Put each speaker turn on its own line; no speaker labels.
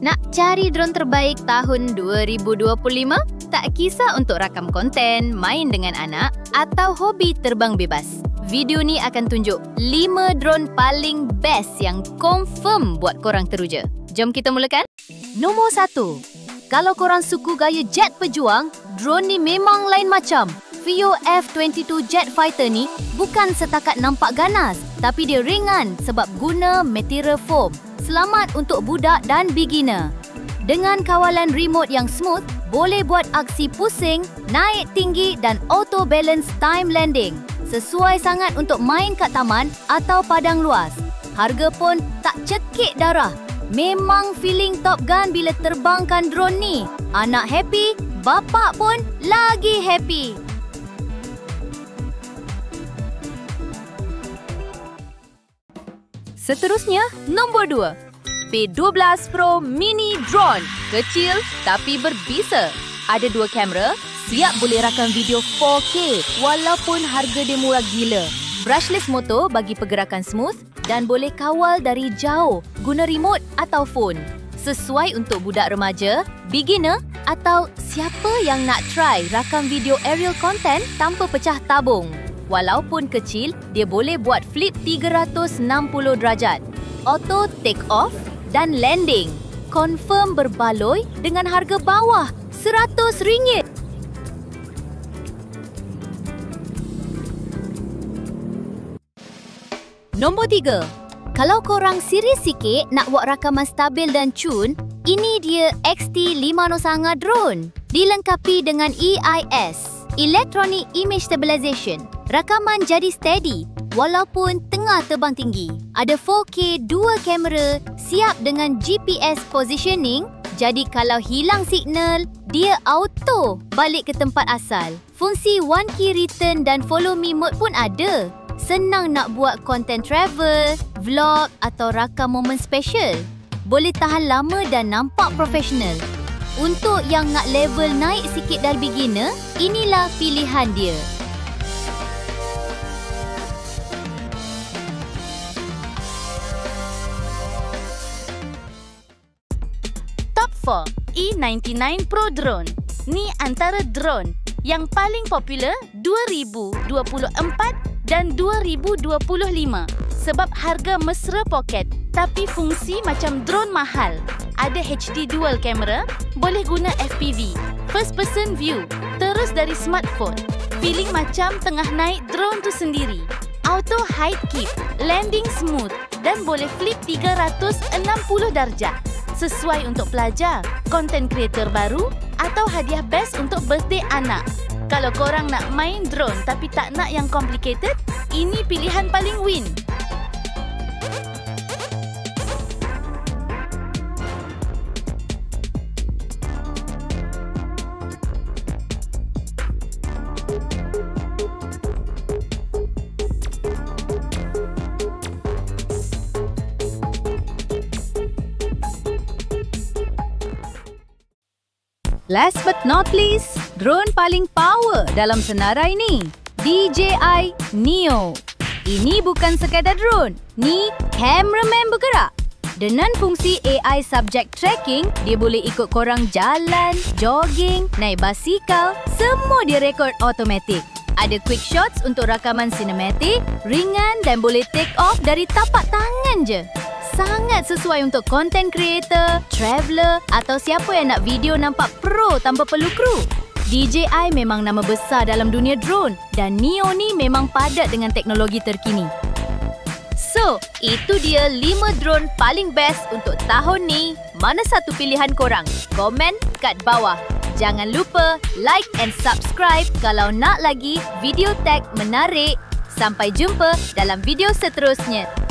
Nak cari drone terbaik tahun 2025? Tak kisah untuk rakam konten, main dengan anak atau hobi terbang bebas. Video ni akan tunjuk 5 drone paling best yang confirm buat korang teruja. Jom kita mulakan. Nombor 1. Kalau korang suka gaya jet pejuang, drone ni memang lain macam. Veo F-22 Jet Fighter ni bukan setakat nampak ganas, tapi dia ringan sebab guna material foam. Selamat untuk budak dan beginner. Dengan kawalan remote yang smooth, boleh buat aksi pusing, naik tinggi dan auto balance time landing. Sesuai sangat untuk main kat taman atau padang luas. Harga pun tak cekik darah. Memang feeling Top Gun bila terbangkan drone ni. Anak happy, bapak pun lagi happy. Seterusnya, nombor 2. P12 Pro Mini Drone. Kecil tapi berbisa. Ada 2 kamera, siap boleh rakam video 4K walaupun harga dia murah gila. Brushless motor bagi pergerakan smooth dan boleh kawal dari jauh guna remote atau phone. Sesuai untuk budak remaja, beginner atau siapa yang nak try rakam video aerial content tanpa pecah tabung. Walaupun kecil, dia boleh buat flip 360 derajat. Auto take off dan landing. Confirm berbaloi dengan harga bawah RM100. Nombor 3. Kalau korang serius sikit nak buat rakaman stabil dan cun, ini dia XT5 drone. Dilengkapi dengan EIS, Electronic Image Stabilization. Rakaman jadi steady walaupun tengah terbang tinggi. Ada 4K 2 kamera siap dengan GPS positioning. Jadi kalau hilang signal, dia auto balik ke tempat asal. Fungsi one key return dan follow me mode pun ada. Senang nak buat content travel, vlog atau rakam momen special. Boleh tahan lama dan nampak profesional. Untuk yang nak level naik sikit dari beginner, inilah pilihan dia. Top 4. E99 Pro Drone. Ni antara drone yang paling popular 2024 dan 2025 sebab harga mesra poket tapi fungsi macam drone mahal. Ada HD dual camera, boleh guna FPV, first person view, terus dari smartphone. Feeling macam tengah naik drone tu sendiri. Auto height keep, landing smooth dan boleh flip 360 darjah. Sesuai untuk pelajar, content creator baru atau hadiah best untuk birthday anak. Kalau korang nak main drone tapi tak nak yang complicated, ini pilihan paling win. Last but not least, drone paling power dalam senarai ni, DJI Neo. Ini bukan sekadar drone, ni cameraman bergerak. Dengan fungsi AI subject tracking, dia boleh ikut korang jalan, jogging, naik basikal, semua dia rekod automatik. Ada quick shots untuk rakaman sinematik, ringan dan boleh take off dari tapak tangan je. Sangat sesuai untuk content creator, traveller atau siapa yang nak video nampak pro tanpa perlu kru. DJI memang nama besar dalam dunia drone dan Neo ni memang padat dengan teknologi terkini. So, itu dia 5 drone paling best untuk tahun ni. Mana satu pilihan korang? Komen kat bawah. Jangan lupa like and subscribe kalau nak lagi video tag menarik. Sampai jumpa dalam video seterusnya.